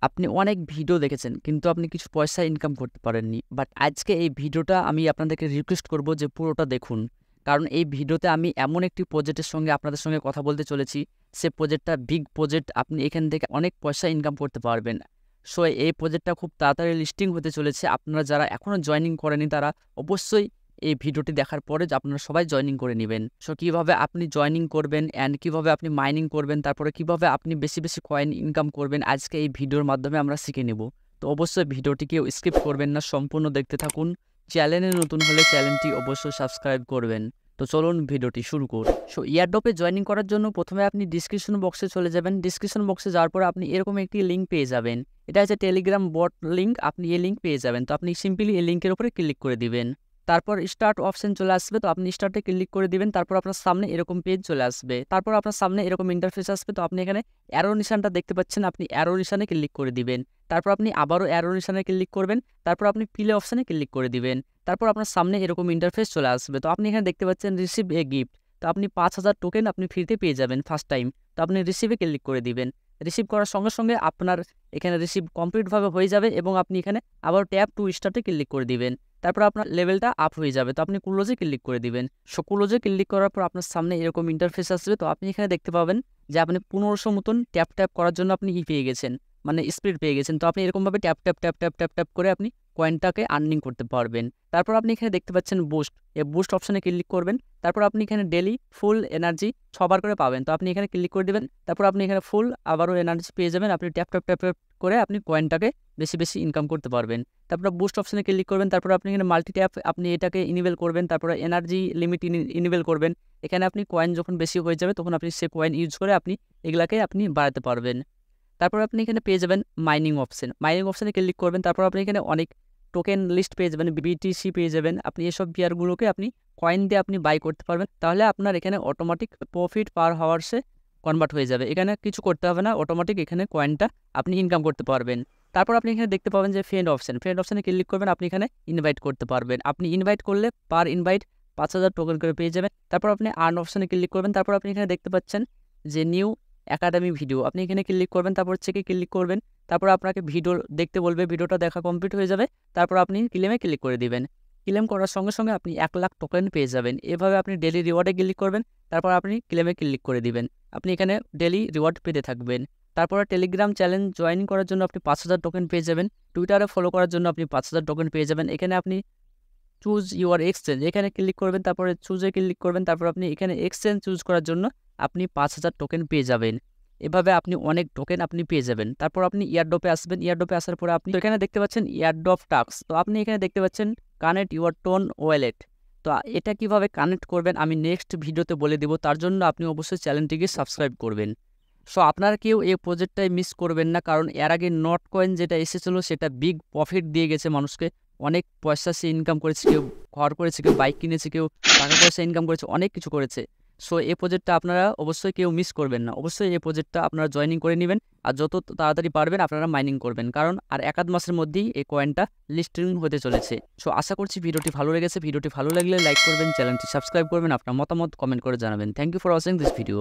আপনি অনেক ভিডিও দেখেছেন কিন্তু আপনি কিছু পয়সা ইনকাম করতে পারেননি। বাট আজকে এই ভিডিওটা আমি আপনাদেরকে রিকোয়েস্ট করব যে পুরোটা দেখুন। কারণ এই ভিডিওতে আমি এমন একটি প্রজেক্টের সঙ্গে আপনাদের সঙ্গে কথা বলতে চলেছি, সে প্রজেক্টটা বিগ প্রজেক্ট। আপনি এখান থেকে অনেক পয়সা ইনকাম করতে পারবেন। সো এই প্রজেক্টটা খুব তাড়াতাড়ি লিস্টিং হতে চলেছে। আপনারা যারা এখনও জয়েনিং করেনি তারা অবশ্যই এই ভিডিওটি দেখার পরে যে আপনারা সবাই জয়েনিং করে নিবেন। সো কিভাবে আপনি জয়েনিং করবেন অ্যান্ড কিভাবে আপনি মাইনিং করবেন, তারপরে কিভাবে আপনি বেশি বেশি কয়েন ইনকাম করবেন, আজকে এই ভিডিওর মাধ্যমে আমরা শিখে নেব। তো অবশ্যই ভিডিওটিকে স্কিপ করবেন না, সম্পূর্ণ দেখতে থাকুন। চ্যানেলে নতুন হলে চ্যানেলটি অবশ্যই সাবস্ক্রাইব করবেন। তো চলুন ভিডিওটি শুরু করুন। সো এয়ারড্রপে জয়েনিং করার জন্য প্রথমে আপনি ডিসক্রিপশন বক্সে চলে যাবেন। ডিসক্রিপশন বক্সে যাওয়ার পরে আপনি এরকম একটি লিঙ্ক পেয়ে যাবেন। এটা হচ্ছে টেলিগ্রাম বট লিঙ্ক, আপনি এই লিঙ্ক পেয়ে যাবেন। তো আপনি সিম্পলি এই লিঙ্কের উপরে ক্লিক করে দিবেন। তারপর স্টার্ট অপশন চলে আসবে, তো আপনি স্টার্টে ক্লিক করে দিবেন। তারপর আপনার সামনে এরকম পেজ চলে আসবে। তারপর আপনার সামনে এরকম ইন্টারফেস আসবে। তো আপনি এখানে অ্যারো নিশানটা দেখতে পাচ্ছেন, আপনি অ্যারো নিশানে ক্লিক করে দিবেন। তারপর আপনি আবারও অ্যারো নিশানে ক্লিক করবেন। তারপর আপনি প্লে অপশানে ক্লিক করে দিবেন। তারপর আপনার সামনে এরকম ইন্টারফেস চলে আসবে। তো আপনি এখানে দেখতে পাচ্ছেন রিসিভ এ গিফট। তো আপনি 5000 টোকেন আপনি ফ্রিতে পেয়ে যাবেন ফার্স্ট টাইম। তো আপনি রিসিভে ক্লিক করে দিবেন। রিসিভ করার সঙ্গে সঙ্গে আপনার এখানে রিসিভ কমপ্লিটভাবে হয়ে যাবে এবং আপনি এখানে আবার ট্যাপ টু স্টার্টে ক্লিক করে দিবেন। তারপর আপনার লেভেলটা আপ হয়ে যাবে। তো আপনি ক্লোজে ক্লিক করে দিবেন। সো ক্লোজে ক্লিক করার পর আপনার সামনে এরকম ইন্টারফেস আসবে। তো আপনি এখানে দেখতে পাবেন যে আপনি 1500 মতন ট্যাপ ট্যাপ করার জন্য আপনি পেয়ে গেছেন, মানে স্পিড পেয়ে গেছেন। তো আপনি এরকমভাবে tap tap tap tap tap tap করে আপনি কয়েনটাকে আর্নিং করতে পারবেন। তারপর আপনি এখানে দেখতে পাচ্ছেন বুস্ট, এই বুস্ট অপশনে ক্লিক করবেন। তারপর আপনি এখানে ডেলি ফুল এনার্জি 6বার করে পাবেন। তো আপনি এখানে ক্লিক করে দেবেন। তারপর আপনি এখানে ফুল আবারও এনার্জি পেয়ে যাবেন। আপনি ট্যাপ ট্যাপ ট্যাপ ট্যাপ করে আপনি কয়েনটাকে বেশি বেশি ইনকাম করতে পারবেন। তারপর বুস্ট অপশনে ক্লিক করবেন। তারপর আপনি এখানে মাল্টি ট্যাপ আপনি এটাকে ইনেবল করবেন। তারপরে এনার্জি লিমিট ইনেবল করবেন। এখানে আপনি কয়েন যখন বেশি হয়ে যাবে তখন আপনি সে কয়েন ইউজ করে আপনি এগুলাকে আপনি বাড়াতে পারবেন। তারপর আপনি এখানে পেয়ে যাবেন মাইনিং অপশন। মাইনিং অপশনে ক্লিক করবেন। তারপর আপনি এখানে অনেক টোকেন লিস্ট পেয়ে যাবেন, বিটিসি পেয়ে যাবেন। আপনি এসব পেয়ারগুলোকে আপনি কয়েন দিয়ে আপনি বাই করতে পারবেন। তাহলে আপনার এখানে অটোমেটিক প্রফিট পার হাওয়ার্সে কনভার্ট হয়ে যাবে। এখানে কিছু করতে হবে না, অটোমেটিক এখানে কয়েনটা আপনি ইনকাম করতে পারবেন। তারপর আপনি এখানে দেখতে পাবেন যে ফ্রেন্ড অপশন। ফ্রেন্ড অপশনে ক্লিক করবেন, আপনি এখানে ইনভাইট করতে পারবেন। আপনি ইনভাইট করলে পার ইনভাইট 5000 টোকেন করে পেয়ে যাবেন। তারপর আপনি আর্ন অপশনে ক্লিক করবেন। তারপর আপনি এখানে দেখতে পাচ্ছেন যে নিউ একাডেমি ভিডিও, আপনি এখানে ক্লিক করবেন। তারপর চেকে ক্লিক করবেন। তারপর আপনাকে ভিডিও দেখতে বলবে, ভিডিওটা দেখা কমপ্লিট হয়ে যাবে। তারপর আপনি ক্লেমে ক্লিক করে দিবেন। ক্লেম করার সঙ্গে সঙ্গে আপনি 1 লাখ টোকেন পেয়ে যাবেন। এভাবে আপনি ডেলি রিওয়ার্ডে ক্লিক করবেন। তারপর আপনি ক্লেমে ক্লিক করে দিবেন। আপনি এখানে ডেলি রিওয়ার্ড পেতে থাকবেন। তারপরে টেলিগ্রাম চ্যানেল জয়েন করার জন্য আপনি 5000 টোকেন পেয়ে যাবেন। টুইটারে ফলো করার জন্য আপনি 5000 টোকেন পেয়ে যাবেন। এখানে আপনি চুজ ইউর এক্সচেঞ্জ এখানে ক্লিক করবেন। তারপরে চুজে ক্লিক করবেন। তারপর আপনি এখানে এক্সচেঞ্জ চুজ করার জন্য আপনি 5000 টোকেন পেয়ে যাবেন। এভাবে আপনি অনেক টোকেন আপনি পেয়ে যাবেন। তারপর আপনি ইয়ারড্রপে আসবেন। ইয়ারড্রপে আসার পরে আপনি এখানে দেখতে পাচ্ছেন ইয়ারড্রপ টাস্ক। তো আপনি এখানে দেখতে পাচ্ছেন কানেক্ট ইউর টোন ওয়ালেট। তো এটা কিভাবে কানেক্ট করবেন আমি নেক্সট ভিডিওতে বলে দেব। তার জন্য আপনি অবশ্যই চ্যানেলটিকে সাবস্ক্রাইব করবেন। সো আপনারা কেউ এই প্রজেক্টটাই মিস করবেন না, কারণ এর আগে নট কয়েন যেটা এসেছিলো সেটা বিগ প্রফিট দিয়ে গেছে মানুষকে। অনেক পয়সা সে ইনকাম করেছে, কেউ ঘর করেছে, কেউ বাইক কিনেছে, কেউ টাকা পয়সা ইনকাম করেছে, অনেক কিছু করেছে। সো এই প্রজেক্টটা আপনারা অবশ্যই কেউ মিস করবেন না। অবশ্যই এই প্রজেক্টটা আপনারা জয়েনিং করে নেবেন। আর যত তাড়াতাড়ি পারবেন আপনারা মাইনিং করবেন, কারণ আর 1-আধ মাসের মধ্যেই এই কয়েনটা লিস্টিং হতে চলেছে। সো আশা করছি ভিডিওটি ভালো লেগেছে। ভিডিওটি ভালো লাগলে লাইক করবেন, চ্যানেলটি সাবস্ক্রাইব করবেন, আপনার মতামত কমেন্ট করে জানাবেন। Thank you for watching this video.